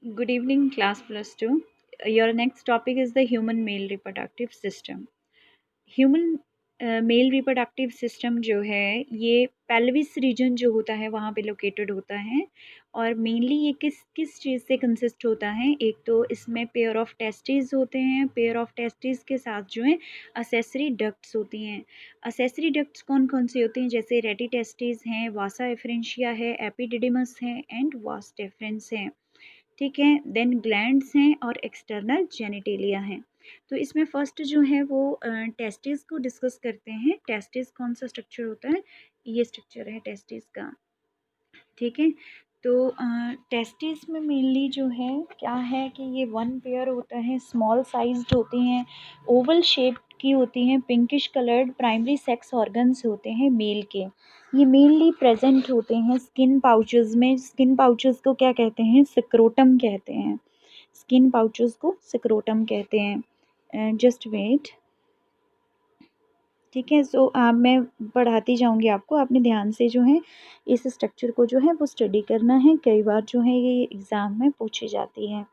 Good evening, class plus two. Your next topic is the human male reproductive system. Human male reproductive system जो है ये pelvis region जो होता है वहाँ पे लोकेटेड होता है और मेनली ये किस किस चीज़ से कंसिस्ट होता है। एक तो इसमें पेयर ऑफ टेस्टिस होते हैं, पेयर ऑफ टेस्टिस के साथ जो है असेसरी डक्ट्स होती हैं। असेसरी डक्ट्स कौन कौन सी होती हैं, जैसे रेटी टेस्टिस हैं, वासा एफरेंशिया है, एपिडिडिमस है एंड वास डेफरेंस है। ठीक है, देन ग्लैंड्स हैं और एक्सटर्नल जेनिटेलिया हैं। तो इसमें फर्स्ट जो है वो टेस्टिस को डिस्कस करते हैं। टेस्टिस कौन सा स्ट्रक्चर होता है, ये स्ट्रक्चर है टेस्टिस का। ठीक है, तो टेस्टिस में मेनली जो है क्या है कि ये वन पेयर होता है, स्मॉल साइज्ड होती हैं, ओवल शेप की होती हैं, pinkish coloured primary sex organs होते हैं मेल के। ये मेनली प्रेजेंट होते हैं स्किन पाउचेस में। स्किन पाउचेस को क्या कहते हैं, स्क्रोटम कहते हैं। स्किन पाउचेस को स्क्रोटम कहते हैं। Just wait. ठीक है, सो मैं पढ़ाती जाऊंगी आपको, आपने ध्यान से जो है इस स्ट्रक्चर को जो है वो स्टडी करना है। कई बार जो है ये एग्ज़ाम में पूछी जाती है।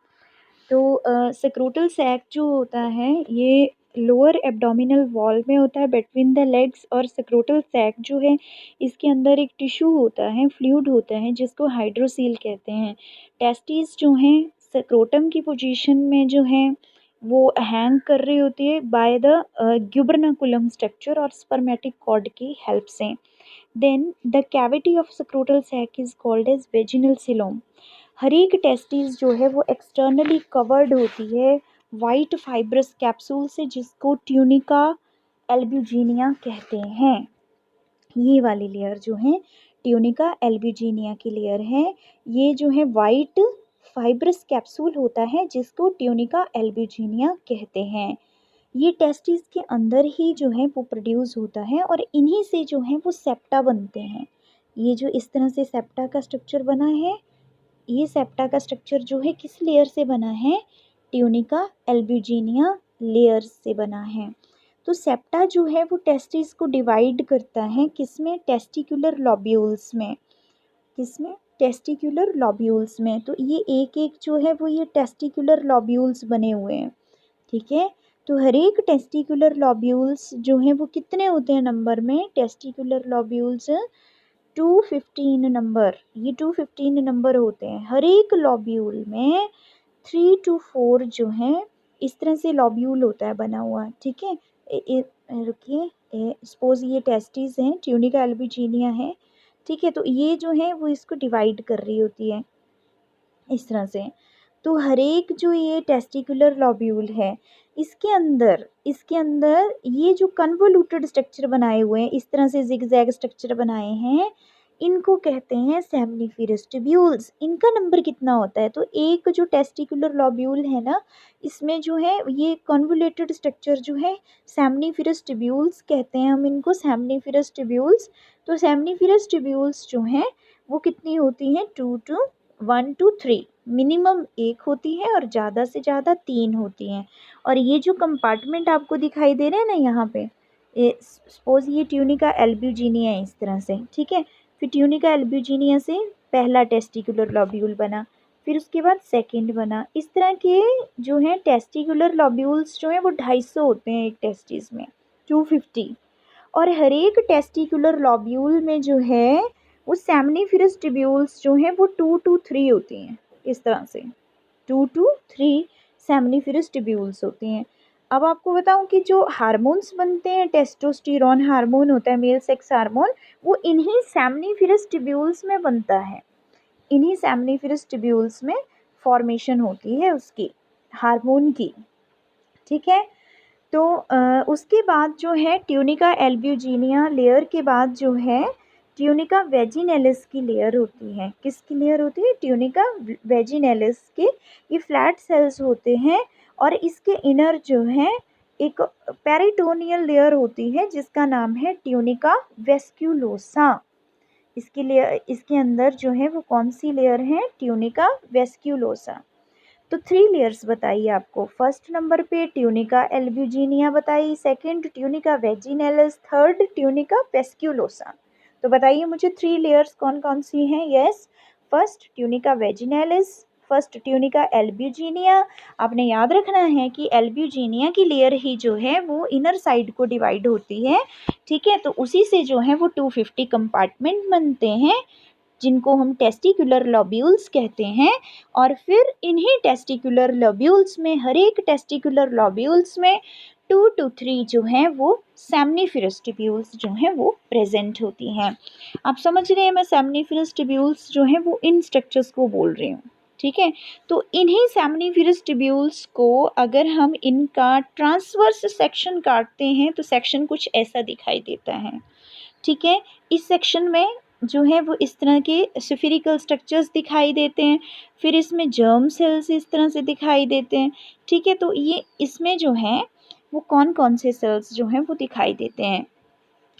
तो सक्रोटल सैक जो होता है ये लोअर एब्डोमिनल वॉल में होता है बिटवीन द लेग्स, और सक्रोटल सैक जो है इसके अंदर एक टिश्यू होता है, फ्लूइड होता है, जिसको हाइड्रोसील कहते हैं। टेस्टिस जो हैं सक्रोटम की पोजीशन में जो है वो हैंग कर रही होती है बाय द ग्यूबरनाकुलम स्ट्रक्चर और स्पर्मेटिक कॉर्ड की हेल्प से। Then the cavity of scrotal sac is called as vaginal coelom. हर एक टेस्टिस जो है वो एक्सटर्नली कवर्ड होती है वाइट फाइब्रस कैप्सूल से, जिसको ट्यूनिका एल्ब्यूजिनिया कहते हैं। ये वाली लेयर जो है ट्यूनिका एल्ब्यूजिनिया की लेयर है। ये जो है वाइट फाइब्रस कैप्सूल होता है जिसको ट्यूनिका एल्ब्यूजिनिया कहते हैं। ये टेस्टिस के अंदर ही जो है वो प्रोड्यूस होता है और इन्हीं से जो है वो सेप्टा बनते हैं। ये जो इस तरह से सेप्टा का स्ट्रक्चर बना है, ये सेप्टा का स्ट्रक्चर जो है किस लेयर से बना है, ट्यूनिका एल्ब्यूजिनिया लेयर से बना है। तो सेप्टा जो है वो टेस्टिस को डिवाइड करता है किसमें, टेस्टिकुलर लॉब्यूल्स में। किसमें, टेस्टिकुलर लॉब्यूल्स में। तो ये एक एक जो है वो ये टेस्टिकुलर लॉब्यूल्स बने हुए हैं। ठीक है, तो हर एक टेस्टिकुलर लॉब्यूल्स जो हैं वो कितने होते हैं नंबर में, टेस्टिकुलर लॉब्यूल्स 215 नंबर, ये 215 नंबर होते हैं। हर एक लॉब्यूल में 3 to 4 जो है इस तरह से लॉब्यूल होता है बना हुआ। ठीक है, रुकिए, सपोज ये टेस्टिस हैं, ट्यूनिका एल्ब्यूजिनिया है। ठीक है, तो ये जो है वो इसको डिवाइड कर रही होती है इस तरह से। तो हर एक जो ये टेस्टिकुलर लॉब्यूल है इसके अंदर ये जो कन्वोल्यूटेड स्ट्रक्चर बनाए हुए हैं, इस तरह से जिगजैग स्ट्रक्चर बनाए हैं, इनको कहते हैं सेमनिफेरस ट्यूब्यूल्स। इनका नंबर कितना होता है, तो एक जो टेस्टिकुलर लॉब्यूल है ना, इसमें जो है ये कन्वोल्यूटेड स्ट्रक्चर जो है सेमनिफेरस ट्यूब्यूल्स कहते हैं हम इनको, सेमनिफेरस ट्यूब्यूल्स। तो सेमनिफेरस ट्यूब्यूल्स जो हैं वो कितनी होती हैं, 1 to 3 मिनिमम एक होती है और ज़्यादा से ज़्यादा 3 होती हैं। और ये जो कंपार्टमेंट आपको दिखाई दे रहे हैं ना यहाँ पे, सपोज ये ट्यूनिका एल्ब्यूजिनिया है इस तरह से। ठीक है, फिर ट्यूनिका एल्ब्यूजिनिया से पहला टेस्टिकुलर लॉब्यूल बना, फिर उसके बाद सेकंड बना। इस तरह के जो है टेस्टिकुलर लॉब्यूल्स जो हैं वो 250 होते हैं एक टेस्टिस में, 250। और हर एक टेस्टिकुलर लॉब्यूल में जो है वो सेमनिफेरस ट्यूब्यूल्स जो हैं वो 2 to 3 होती हैं इस तरह से, 2 to 3 सेमनिफेरस ट्यूब्यूल्स होती हैं। अब आपको बताऊं कि जो हार्मोन्स बनते हैं, टेस्टोस्टेरोन हार्मोन होता है, मेल सेक्स हार्मोन, वो इन्हीं सेमनिफेरस ट्यूब्यूल्स में बनता है। इन्हीं सेमनिफेरस ट्यूब्यूल्स में फॉर्मेशन होती है उसकी, हार्मोन की। ठीक है, तो उसके बाद जो है ट्यूनिका एल्ब्यूजिनिया लेयर के बाद जो है ट्यूनिका वेजिनेलिस की लेयर होती है। किसकी लेयर होती है, ट्यूनिका वेजिनेलिस के। ये फ्लैट सेल्स होते हैं और इसके इनर जो है एक पेरिटोनियल लेयर होती है जिसका नाम है ट्यूनिका वेस्क्यूलोसा। इसकी लेयर, इसके अंदर जो है वो कौन सी लेयर है, ट्यूनिका वेस्क्यूलोसा। तो 3 लेयर्स बताइए आपको। फर्स्ट नंबर पे ट्यूनिका एल्ब्यूजिनिया बताई, second tunica vaginalis, third tunica vasculosa. तो बताइए मुझे 3 लेयर्स कौन कौन सी हैं। Yes, first tunica vaginalis, first tunica albuginea. आपने याद रखना है कि एल्ब्यूजिनिया की लेयर ही जो है वो इनर साइड को डिवाइड होती है, ठीक है। तो उसी से जो है वो 250 कंपार्टमेंट बनते हैं, जिनको हम टेस्टिकुलर लोब्यूल्स कहते हैं। और फिर इन्हीं टेस्टिकुलर लोब्यूल्स में, हर एक टेस्टिकुलर लोब्यूल्स में 2 to 3 जो हैं वो सेमनीफेरस ट्यूब्यूल्स जो हैं वो प्रेजेंट होती हैं। आप समझ रहे हैं, मैं सेमनीफेरस ट्यूब्यूल्स जो हैं वो इन स्ट्रक्चर्स को बोल रही हूँ, ठीक है। तो इन्हीं सेमनीफेरस ट्यूब्यूल्स को अगर हम इनका ट्रांसवर्स सेक्शन काटते हैं तो सेक्शन कुछ ऐसा दिखाई देता है, ठीक है। इस सेक्शन में जो है वो इस तरह के स्फेरिकल स्ट्रक्चर्स दिखाई देते हैं, फिर इसमें जर्म सेल्स इस तरह से दिखाई देते हैं, ठीक है। तो ये इसमें जो है वो कौन कौन से सेल्स जो हैं वो दिखाई देते हैं,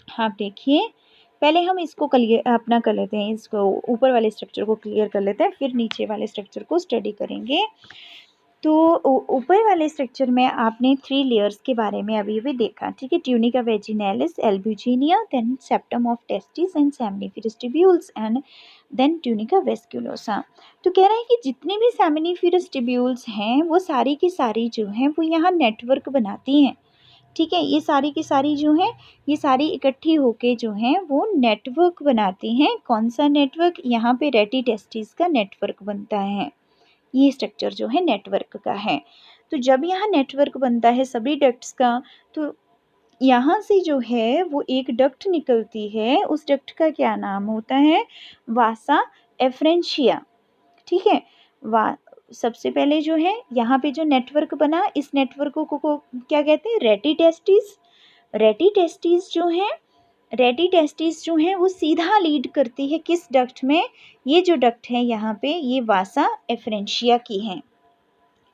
आप देखिए। पहले हम इसको क्लियर अपना कर लेते हैं, इसको ऊपर वाले स्ट्रक्चर को क्लियर कर लेते हैं, फिर नीचे वाले स्ट्रक्चर को स्टडी करेंगे। तो ऊपर वाले स्ट्रक्चर में आपने 3 लेयर्स के बारे में अभी अभी देखा, ठीक है। Tunica vaginalis, albuginea, then septum of testis and seminiferous tubules and then tunica vasculosa. तो कह रहे हैं कि जितने भी सेमनीफेरस ट्यूब्यूल्स हैं वो सारी की सारी जो हैं वो यहाँ नेटवर्क बनाती हैं, ठीक है। ये सारी की सारी जो हैं ये सारी इकट्ठी होके जो हैं वो नेटवर्क बनाती हैं। कौन सा नेटवर्क? यहाँ पे रेटी टेस्टिस का नेटवर्क बनता है, ये स्ट्रक्चर जो है नेटवर्क का है। तो जब यहाँ नेटवर्क बनता है सभी डक्ट्स का, तो यहाँ से जो है वो एक डक्ट निकलती है, उस डक्ट का क्या नाम होता है? वासा एफ्रेंशिया, ठीक है। वा सबसे पहले जो है यहाँ पे जो नेटवर्क बना, इस नेटवर्क को क्या कहते हैं? रेटी टेस्टिस। रेटी टेस्टिस जो है, रेटी टेस्टिस जो है वो सीधा लीड करती है किस डक्ट में? ये जो डक्ट है यहाँ पे ये वासा एफ्रेंशिया की है,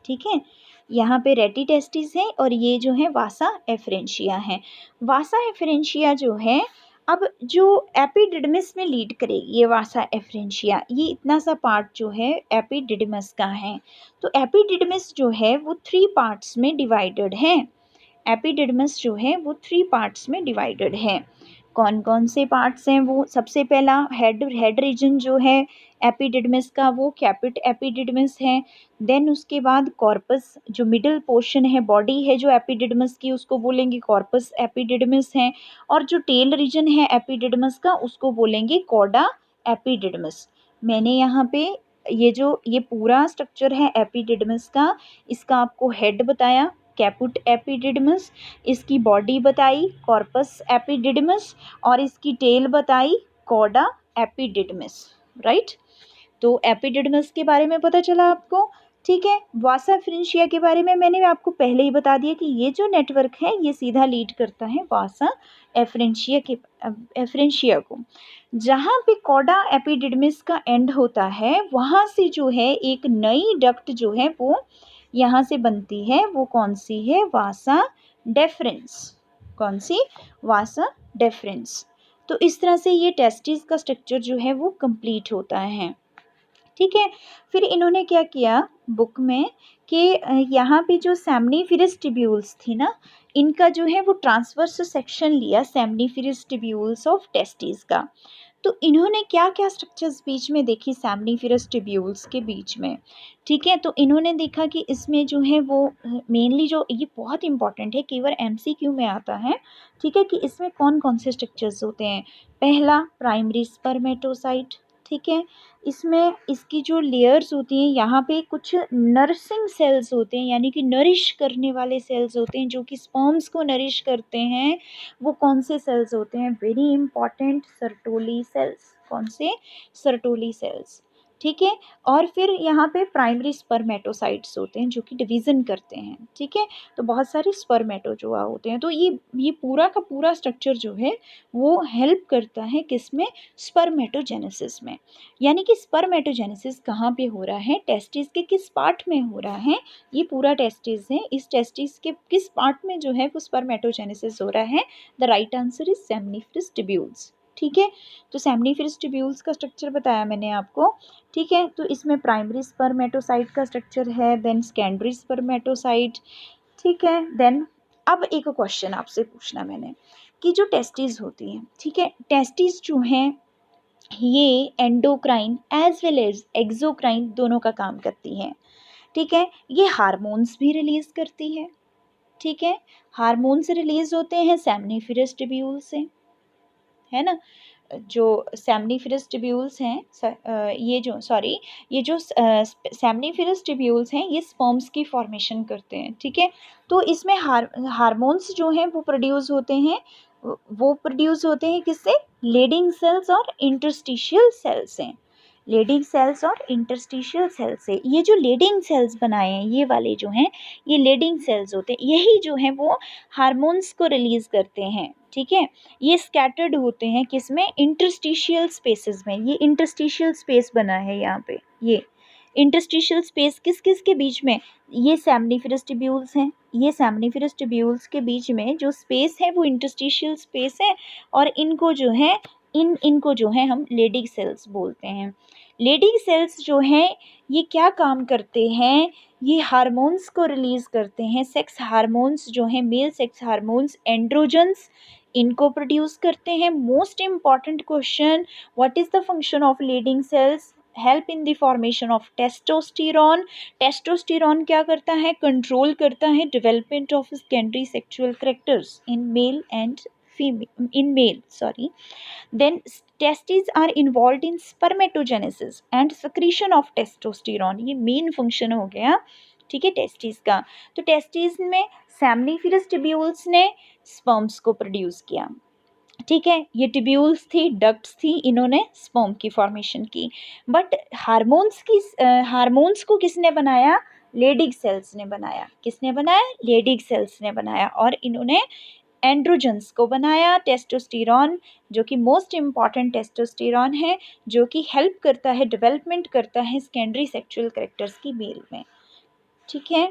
ठीक है। यहाँ पे रेटी टेस्टिस है और ये जो है वासा एफ्रेंशिया है। वासा एफ्रेंशिया जो है अब जो एपिडिडमिस में लीड करेगी, ये वासा एफ्रेंशिया, ये इतना सा पार्ट जो है एपिडिडमिस का है। तो एपिडिडमिस जो है वो 3 पार्ट्स में डिवाइडेड है। एपिडिडमिस जो है वो 3 पार्ट्स में डिवाइडेड है। कौन कौन से पार्ट्स हैं वो? सबसे पहला हेड रीजन जो है एपिडिडमिस का वो कैपिट एपिडिडमिस है। देन उसके बाद कॉर्पस, जो मिडिल पोर्शन है, बॉडी है जो एपिडिडमिस की, उसको बोलेंगे कॉर्पस एपिडिडमिस है। और जो टेल रीजन है एपिडिडमिस का उसको बोलेंगे कॉडा एपिडिडमिस। मैंने यहाँ पे ये पूरा स्ट्रक्चर है एपिडिडमिस का, इसका आपको हेड बताया कैपुट एपिडिडमिस, इसकी बॉडी बताई कॉर्पस एपिडिडमिस और इसकी टेल बताई कॉडा एपिडिडमिस, राइट। तो एपिडिडमिस के बारे में पता चला आपको, ठीक है। वासा एफ्रेंशिया के बारे में मैंने आपको पहले ही बता दिया कि ये जो नेटवर्क है ये सीधा लीड करता है वासा एफ्रेंशिया को। जहाँ पे कॉडा एपिडिडमिस का एंड होता है वहाँ से जो है एक नई डक्ट जो है वो यहाँ से बनती है, वो कौन सी है? वासा डेफरेंस। कौन सी? वासा डेफरेंस। तो इस तरह से ये टेस्टिस का स्ट्रक्चर जो है वो कंप्लीट होता है, ठीक है। फिर इन्होंने क्या किया बुक में कि यहाँ पे जो सेमनीफेरस ट्यूब्यूल्स थी ना, इनका जो है वो ट्रांसवर्स सेक्शन लिया सेमनीफेरस ट्यूब्यूल्स ऑफ टेस्टिस का। तो इन्होंने क्या क्या स्ट्रक्चर्स बीच में देखी सेमनीफेरस ट्यूब्यूल्स के बीच में, ठीक है। तो इन्होंने देखा कि इसमें जो है वो मेनली जो ये बहुत इंपॉर्टेंट है, केवल एमसीक्यू में आता है, ठीक है, कि इसमें कौन कौन से स्ट्रक्चर्स होते हैं। पहला प्राइमरी स्पर्मेटोसाइट, ठीक है। इसमें इसकी जो लेयर्स होती हैं यहाँ पे कुछ नर्सिंग सेल्स होते हैं, यानी कि नरिश करने वाले सेल्स होते हैं जो कि स्पर्म्स को नरिश करते हैं। वो कौन से सेल्स होते हैं? Very important, Sertoli cells. कौन से? सर्टोली सेल्स, ठीक है। और फिर यहाँ पे प्राइमरी स्पर्मेटोसाइट्स होते हैं जो कि डिवीज़न करते हैं, ठीक है। तो बहुत सारे स्पर्मेटोजोआ होते हैं। तो ये पूरा का पूरा स्ट्रक्चर जो है वो हेल्प करता है किसमें? स्पर्मेटोजेनेसिस में। यानी कि स्पर्मेटोजेनेसिस कहाँ पे हो रहा है? टेस्टिस के किस पार्ट में हो रहा है? ये पूरा टेस्टिस है, इस टेस्टिस के किस पार्ट में जो है वो स्पर्मेटोजेनेसिस हो रहा है? The right answer is seminiferous tubules, ठीक है। तो सेमनीफेरस ट्यूब्यूल्स का स्ट्रक्चर बताया मैंने आपको, ठीक है। तो इसमें प्राइमरी स्पर्मेटोसाइट का स्ट्रक्चर है, देन सेकेंडरी स्पर्मेटोसाइट, ठीक है। देन अब एक क्वेश्चन आपसे पूछना मैंने कि जो टेस्टिस होती हैं, ठीक है, टेस्टिस जो हैं ये endocrine as well as exocrine दोनों का काम करती हैं, ठीक है। ये हार्मोन्स भी रिलीज करती है, ठीक है। हार्मोन्स रिलीज होते हैं सेम्निफेरस ट्यूब्यूल से, है ना। जो सेम्निफेरस ट्यूब्यूल्स हैं ये जो सेम्निफेरस ट्यूब्यूल्स हैं ये स्पर्म्स की फॉर्मेशन करते हैं, ठीक है। तो इसमें हार्मोन्स जो हैं वो प्रोड्यूस होते हैं, वो प्रोड्यूस होते हैं किससे? लेडिंग सेल्स और इंटरस्टिशियल सेल्स से। लेडिंग सेल्स और इंटरस्टिशियल सेल्स से ये जो लेडिंग सेल्स बनाए हैं ये वाले जो हैं ये लेडिंग सेल्स होते हैं, यही जो हैं वो हार्मोन्स को रिलीज करते हैं, ठीक है। ये स्कैटर्ड होते हैं किसमें? इंटरस्टिशियल स्पेसेस में। ये इंटरस्टिशियल स्पेस बना है यहाँ पे, ये इंटरस्टिशियल स्पेस किस किस के बीच में? ये सेम्निफेरस ट्यूब्यूल्स हैं, ये सेम्निफेरस ट्यूब्यूल्स के बीच में जो स्पेस है वो इंटरस्टिशियल स्पेस है, और इनको जो है इनको जो है हम लेडिंग सेल्स बोलते हैं। लेडिंग सेल्स जो हैं ये क्या काम करते हैं? ये हार्मोन्स को रिलीज करते हैं, सेक्स हार्मोन्स जो हैं, मेल सेक्स हार्मोन्स, एंड्रोजन्स, इनको प्रोड्यूस करते हैं। Most important question, what is the function of Leydig cells? Help in the formation of testosterone. Testosterone क्या करता है? कंट्रोल करता है development of secondary sexual characters in male and female, in male sorry. then testes are involved in spermatogenesis and secretion of testosterone। ये main function हो गया, ठीक है, टेस्टिस का। तो टेस्टिस में सेम्निफेरस ट्यूब्यूल्स ने स्पर्म्स को प्रोड्यूस किया, ठीक है। ये ट्यूब्यूल्स थी, डक्ट्स थी, इन्होंने स्पर्म की फॉर्मेशन की। बट हार्मोन्स को किसने बनाया? लेडिंग सेल्स ने बनाया। किसने बनाया? लेडिंग सेल्स ने बनाया। और इन्होंने एंड्रोजन्स को बनाया, टेस्टोस्टेरॉन जो कि मोस्ट इम्पॉर्टेंट टेस्टोस्टेरॉन है, जो कि हेल्प करता है, डेवलपमेंट करता है सेकेंडरी सेक्सुअल कैरेक्टर्स की मेल में, ठीक है।